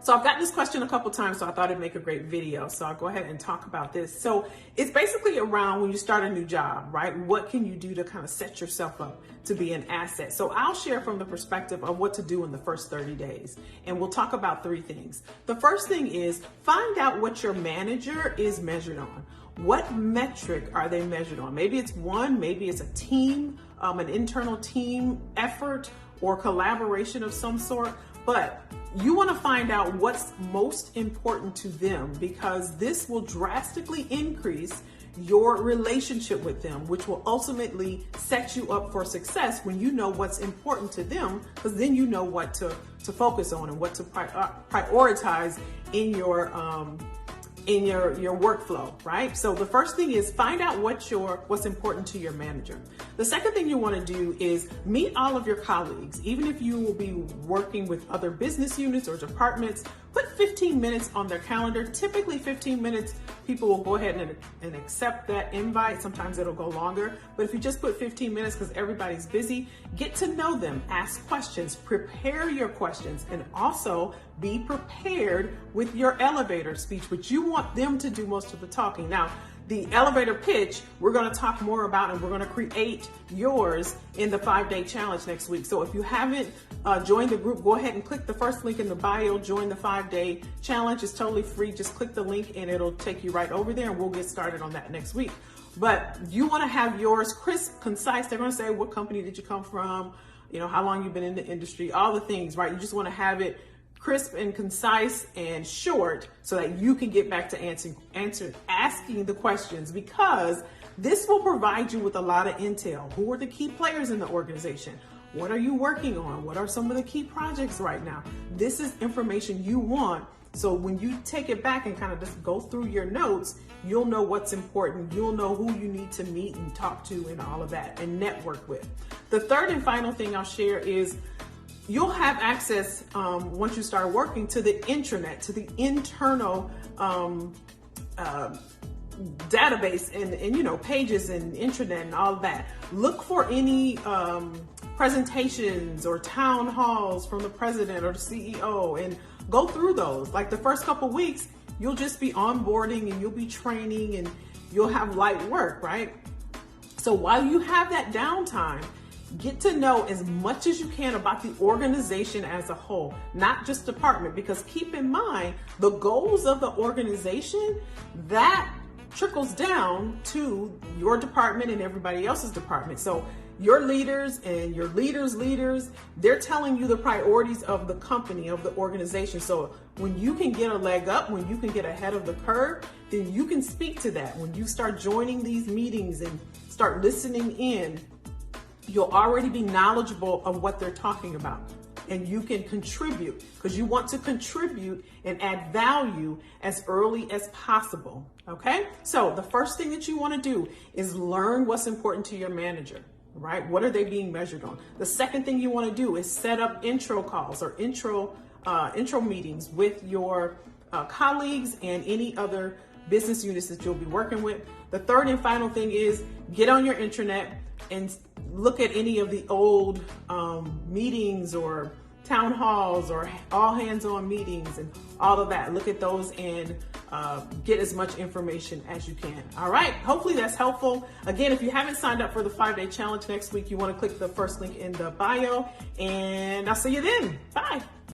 So I've gotten this question a couple times, so I thought it'd make a great video. So I'll go ahead and talk about this. So it's basically around when you start a new job, right? What can you do to kind of set yourself up to be an asset? So I'll share from the perspective of what to do in the first 30 days. And we'll talk about 3 things. The first thing is find out what your manager is measured on. What metric are they measured on? Maybe it's one, maybe it's a team, an internal team effort or collaboration of some sort. But you want to find out what's most important to them, because this will drastically increase your relationship with them, which will ultimately set you up for success when you know what's important to them, because then you know what to focus on and what to prioritize in your workflow, right? So the first thing is find out what's important to your manager. The second thing you want to do is meet all of your colleagues. Even if you will be working with other business units or departments, put 15 minutes on their calendar. Typically 15 minutes, people will go ahead and accept that invite. Sometimes it'll go longer, but if you just put 15 minutes because everybody's busy, get to know them, ask questions, prepare your questions, and also be prepared with your elevator speech, which you want them to do most of the talking. Now, the elevator pitch, we're going to talk more about, and we're going to create yours in the 5-day challenge next week. So if you haven't joined the group, go ahead and click the first link in the bio, join the 5-day challenge. It's totally free. Just click the link and it'll take you right over there, and we'll get started on that next week. But you want to have yours crisp, concise. They're going to say, what company did you come from? You know, how long you've been in the industry, all the things, right? You just want to have it crisp and concise and short so that you can get back to asking the questions, because this will provide you with a lot of intel. Who are the key players in the organization? What are you working on? What are some of the key projects right now? This is information you want. So when you take it back and kind of just go through your notes, you'll know what's important. You'll know who you need to meet and talk to and all of that and network with. The third and final thing I'll share is you'll have access once you start working to the intranet, to the internal database and you know, pages and intranet and all of that. Look for any presentations or town halls from the president or the CEO and go through those. Like the first couple weeks, you'll just be onboarding and you'll be training and you'll have light work, right? So while you have that downtime, get to know as much as you can about the organization as a whole, not just department, because keep in mind, the goals of the organization, that trickles down to your department and everybody else's department. So your leaders and your leaders, they're telling you the priorities of the company, of the organization. So when you can get a leg up, when you can get ahead of the curve, then you can speak to that. When you start joining these meetings and start listening in, you'll already be knowledgeable of what they're talking about, and you can contribute, because you want to contribute and add value as early as possible. Okay, so the first thing that you want to do is learn what's important to your manager, right? What are they being measured on? The second thing you want to do is set up intro calls or intro meetings with your colleagues and any other business units that you'll be working with. The third and final thing is get on your intranet and look at any of the old meetings or town halls or all hands-on meetings and all of that. Look at those and get as much information as you can. All right, hopefully that's helpful. Again, if you haven't signed up for the 5-day challenge next week, you want to click the first link in the bio, and I'll see you then. Bye.